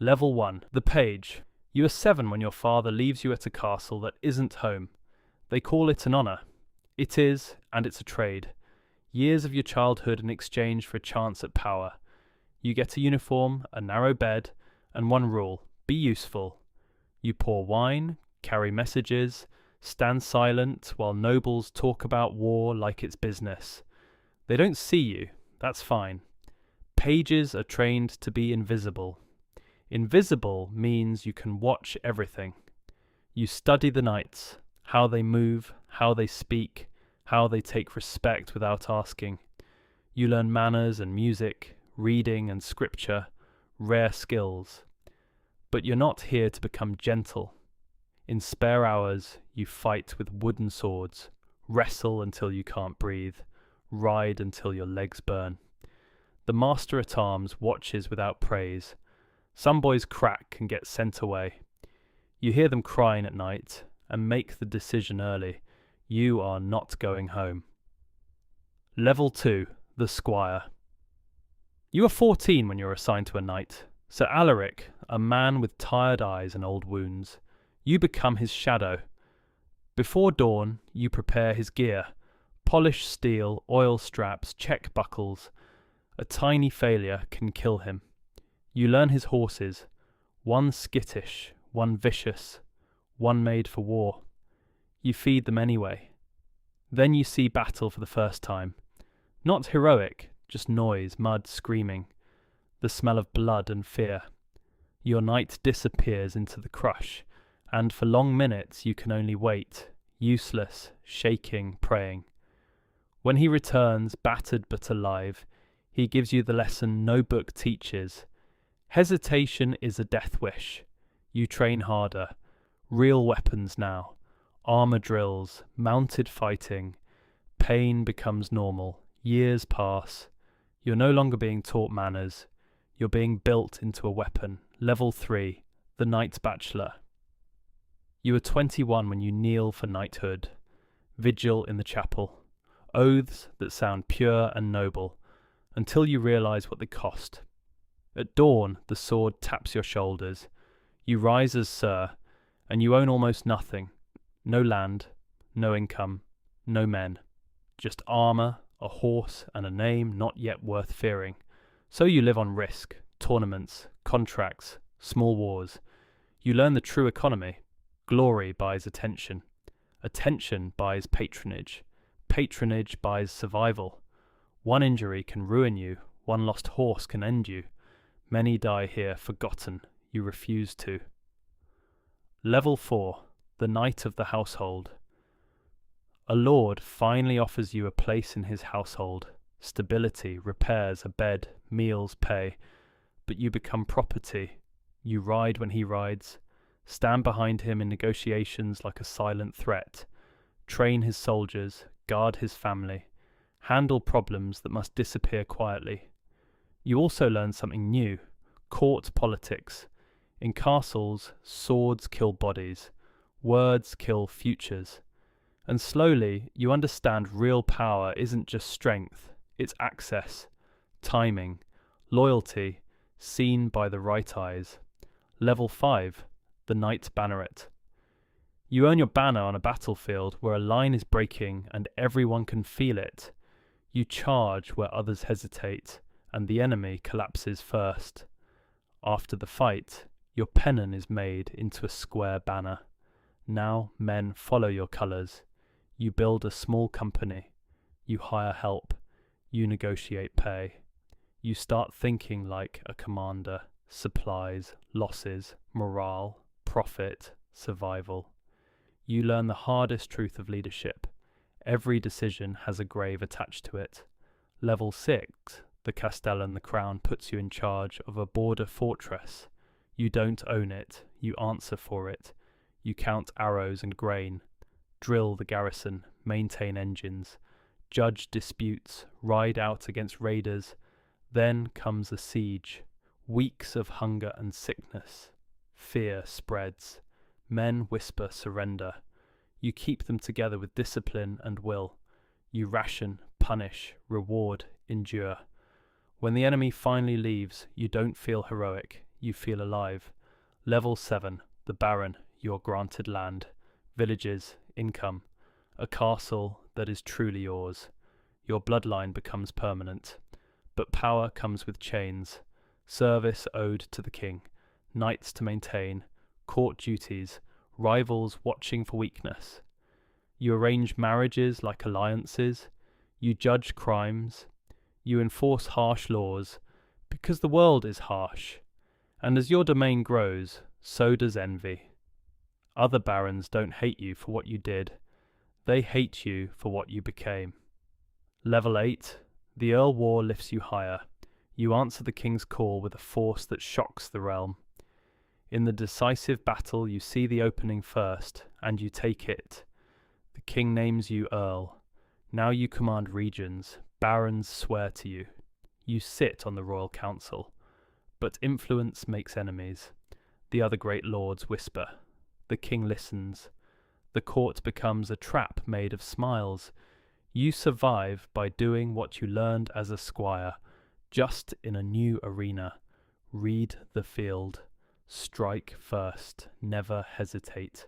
Level 1. The Page. You are 7 when your father leaves you at a castle that isn't home. They call it an honour. It is, and it's a trade. Years of your childhood in exchange for a chance at power. You get a uniform, a narrow bed, and one rule: be useful. You pour wine, carry messages, stand silent while nobles talk about war like it's business. They don't see you, that's fine. Pages are trained to be invisible. Invisible means you can watch everything. You study the knights, how they move, how they speak, how they take respect without asking. You learn manners and music, reading and scripture, rare skills. But you're not here to become gentle. In spare hours, you fight with wooden swords, wrestle until you can't breathe, ride until your legs burn. The master-at-arms watches without praise. Some boys crack and get sent away. You hear them crying at night and make the decision early. You are not going home. Level 2. The Squire. You are 14 when you're assigned to a knight. Sir Alaric, a man with tired eyes and old wounds. You become his shadow. Before dawn, you prepare his gear. Polished steel, oil straps, check buckles. A tiny failure can kill him. You learn his horses. One skittish, one vicious, one made for war. You feed them anyway. Then you see battle for the first time. Not heroic, just noise, mud, screaming. The smell of blood and fear. Your knight disappears into the crush, and for long minutes you can only wait, useless, shaking, praying. When he returns, battered but alive, he gives you the lesson no book teaches. Hesitation is a death wish. You train harder. Real weapons now. Armour drills, mounted fighting. Pain becomes normal. Years pass. You're no longer being taught manners. You're being built into a weapon. Level 3. The Knight Bachelor. You are 21 when you kneel for knighthood. Vigil in the chapel. Oaths that sound pure and noble, until you realise what they cost. At dawn, the sword taps your shoulders. You rise as Sir, and you own almost nothing. No land, no income, no men. Just armour, a horse, and a name not yet worth fearing. So you live on risk, tournaments, contracts, small wars. You learn the true economy. Glory buys attention. Attention buys patronage. Patronage buys survival. One injury can ruin you. One lost horse can end you. Many die here forgotten. You refuse to. Level 4. The Knight of the Household. A lord finally offers you a place in his household. Stability, repairs, a bed, meals, pay. But you become property. You ride when he rides. Stand behind him in negotiations like a silent threat. Train his soldiers. Guard his family. Handle problems that must disappear quietly. You also learn something new. Court politics. In castles, swords kill bodies. Words kill futures. And slowly, you understand real power isn't just strength, it's access, timing, loyalty, seen by the right eyes. Level 5. The Knight Banneret. You earn your banner on a battlefield where a line is breaking and everyone can feel it. You charge where others hesitate, and the enemy collapses first. After the fight, your pennon is made into a square banner. Now men follow your colours. You build a small company. You hire help. You negotiate pay. You start thinking like a commander. Supplies, losses, morale, profit, survival. You learn the hardest truth of leadership. Every decision has a grave attached to it. Level 6, the Castellan, the crown, puts you in charge of a border fortress. You don't own it, you answer for it. You count arrows and grain, drill the garrison, maintain engines, judge disputes, ride out against raiders. Then comes a siege. Weeks of hunger and sickness. Fear spreads. Men whisper surrender. You keep them together with discipline and will. You ration, punish, reward, endure. When the enemy finally leaves, you don't feel heroic. you feel alive. Level 7, the Baron, your granted land, villages, income, a castle that is truly yours. Your bloodline becomes permanent, but power comes with chains, service owed to the king, knights to maintain, court duties, rivals watching for weakness. You arrange marriages like alliances, you judge crimes, you enforce harsh laws, because the world is harsh, and as your domain grows, so does envy. Other barons don't hate you for what you did, they hate you for what you became. Level 8, the Earl War lifts you higher. You answer the king's call with a force that shocks the realm. In the decisive battle you see the opening first, and you take it. The king names you Earl. Now you command regions, barons swear to you. You sit on the royal council. But influence makes enemies. The other great lords whisper. The king listens. The court becomes a trap made of smiles. You survive by doing what you learned as a squire, just in a new arena. Read the field. Strike first. Never hesitate.